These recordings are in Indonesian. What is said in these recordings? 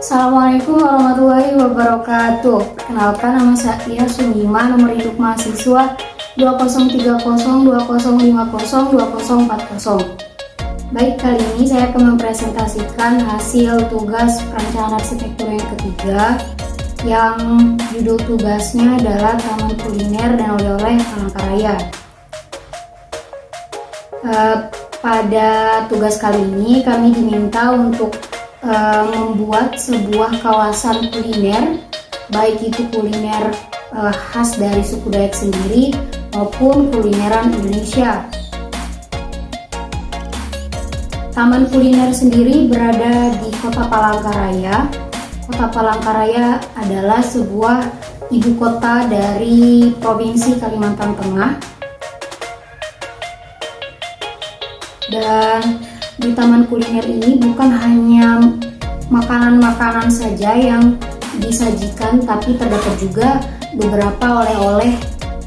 Assalamualaikum warahmatullahi wabarakatuh. Perkenalkan, nama saya Sumima, nomor induk mahasiswa 203020502040. Baik, kali ini saya akan mempresentasikan hasil tugas perencanaan arsitektur yang ketiga, yang judul tugasnya adalah Taman Kuliner dan Oleh-oleh Palangkaraya. Pada tugas kali ini kami diminta untuk membuat sebuah kawasan kuliner, baik itu kuliner khas dari suku Dayak sendiri maupun kulineran Indonesia. Taman kuliner sendiri berada di Kota Palangkaraya. Kota Palangkaraya adalah sebuah ibu kota dari Provinsi Kalimantan Tengah. Dan di taman kuliner ini bukan hanya makanan-makanan saja yang disajikan, tapi terdapat juga beberapa oleh-oleh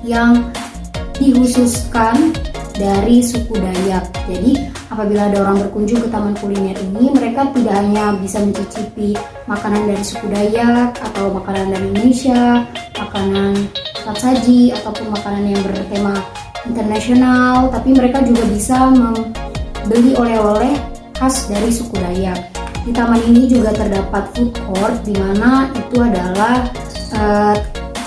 yang dikhususkan dari suku Dayak. Jadi apabila ada orang berkunjung ke taman kuliner ini, mereka tidak hanya bisa mencicipi makanan dari suku Dayak atau makanan dari Indonesia, makanan cepat saji ataupun makanan yang bertema internasional, tapi mereka juga bisa beli oleh-oleh khas dari suku Dayak. Di taman ini juga terdapat food court, di mana itu adalah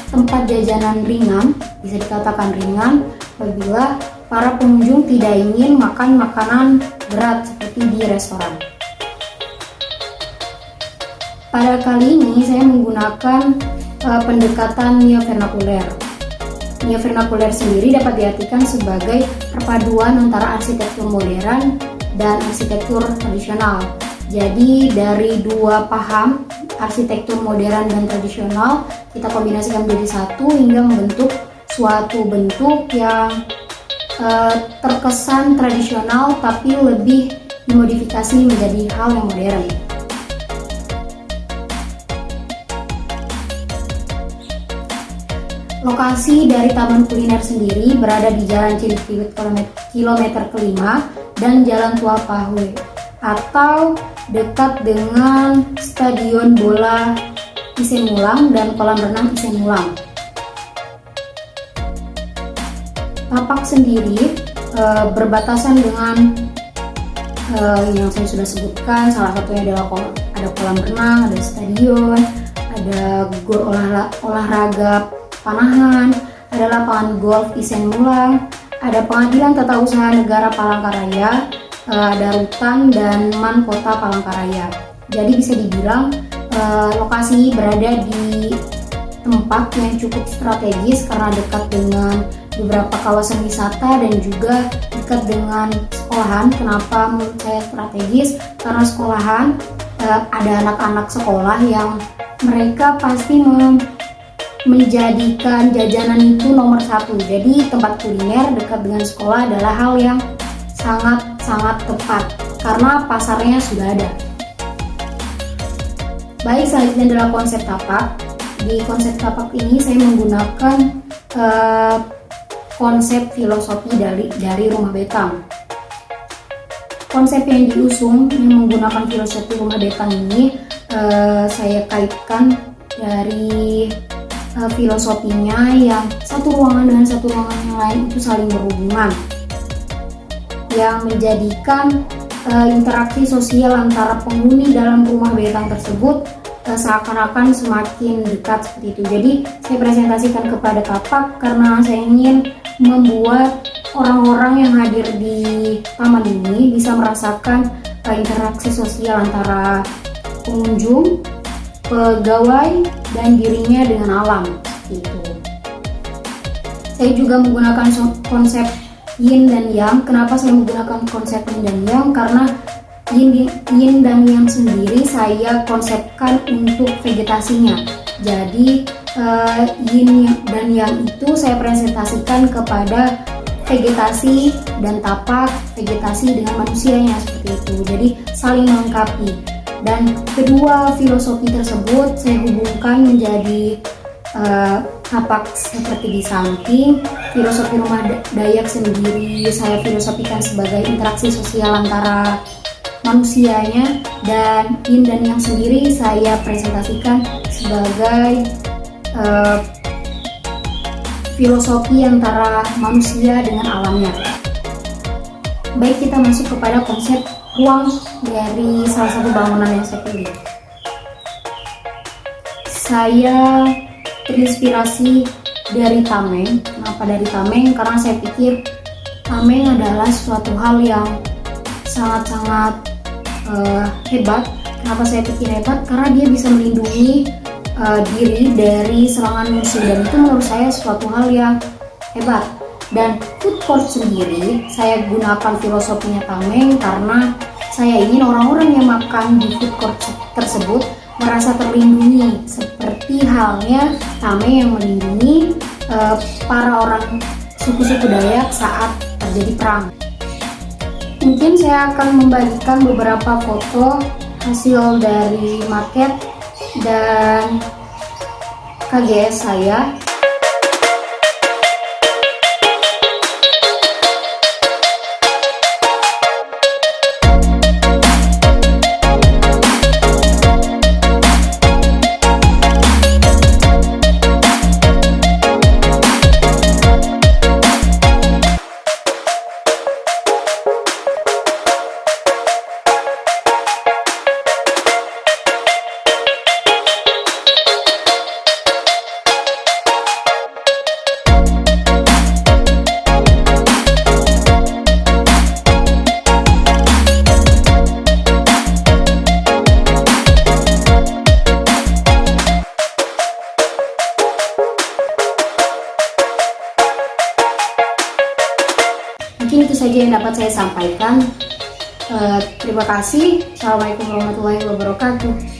tempat jajanan ringan, bisa dikatakan ringan apabila para pengunjung tidak ingin makan makanan berat seperti di restoran. Pada kali ini saya menggunakan pendekatan neo-vernakuler. Neo-vernakuler sendiri dapat diartikan sebagai perpaduan antara arsitektur modern dan arsitektur tradisional. Jadi dari dua paham, arsitektur modern dan tradisional, kita kombinasikan menjadi satu hingga membentuk suatu bentuk yang terkesan tradisional tapi lebih dimodifikasi menjadi hal yang modern. Lokasi dari taman kuliner sendiri berada di Jalan Cilikriwut kilometer kelima dan Jalan Tua Pahoe, atau dekat dengan Stadion Bola Isemulang dan Kolam Renang Isemulang. Tapak sendiri berbatasan dengan yang saya sudah sebutkan, salah satunya adalah ada kolam renang, ada stadion, ada gor olahraga Panahan, ada lapangan golf Isemulang, ada pengadilan tata usaha negara Palangkaraya, ada rutan dan man kota Palangkaraya. Jadi bisa dibilang lokasi berada di tempat yang cukup strategis karena dekat dengan beberapa kawasan wisata dan juga dekat dengan sekolahan. Kenapa menurut saya strategis? Karena sekolahan ada anak-anak sekolah yang mereka pasti menjadikan jajanan itu nomor satu. Jadi tempat kuliner dekat dengan sekolah adalah hal yang sangat tepat karena pasarnya sudah ada. Baik, selanjutnya adalah konsep tapak. Di konsep tapak ini saya menggunakan konsep filosofi dari Rumah Betang. Konsep yang diusung yang menggunakan filosofi Rumah Betang ini saya kaitkan dari filosofinya yang satu ruangan dengan satu ruangan yang lain itu saling berhubungan, yang menjadikan interaksi sosial antara penghuni dalam rumah betang tersebut seakan-akan semakin dekat seperti itu. Jadi saya presentasikan kepada tapak karena saya ingin membuat orang-orang yang hadir di taman ini bisa merasakan interaksi sosial antara pengunjung, pegawai, dan dirinya dengan alam gitu. Saya juga menggunakan konsep yin dan yang. Kenapa saya menggunakan konsep yin dan yang? Karena yin dan yang sendiri saya konsepkan untuk vegetasinya. Jadi yin dan yang itu saya presentasikan kepada vegetasi dan tapak vegetasi dengan manusianya seperti itu. Jadi saling melengkapi. Dan kedua filosofi tersebut saya hubungkan menjadi tapak seperti di samping. Filosofi Rumah Dayak sendiri saya filosofikan sebagai interaksi sosial antara manusianya, dan yin dan yang sendiri saya presentasikan sebagai filosofi antara manusia dengan alamnya. Baik, kita masuk kepada konsep ruang dari salah satu bangunan yang saya pilih. Saya terinspirasi dari tameng. Kenapa dari tameng? Karena saya pikir tameng adalah suatu hal yang sangat-sangat hebat. Kenapa saya pikir hebat? Karena dia bisa melindungi diri dari serangan musuh, dan itu menurut saya suatu hal yang hebat. Dan food court sendiri saya gunakan filosofinya tameng karena saya ingin orang-orang yang makan di food court tersebut merasa terlindungi, seperti halnya tameng yang melindungi para orang suku-suku Dayak saat terjadi perang. Mungkin saya akan membagikan beberapa foto hasil dari market dan KGS saya. Mungkin itu saja yang dapat saya sampaikan. Terima kasih. Assalamualaikum warahmatullahi wabarakatuh.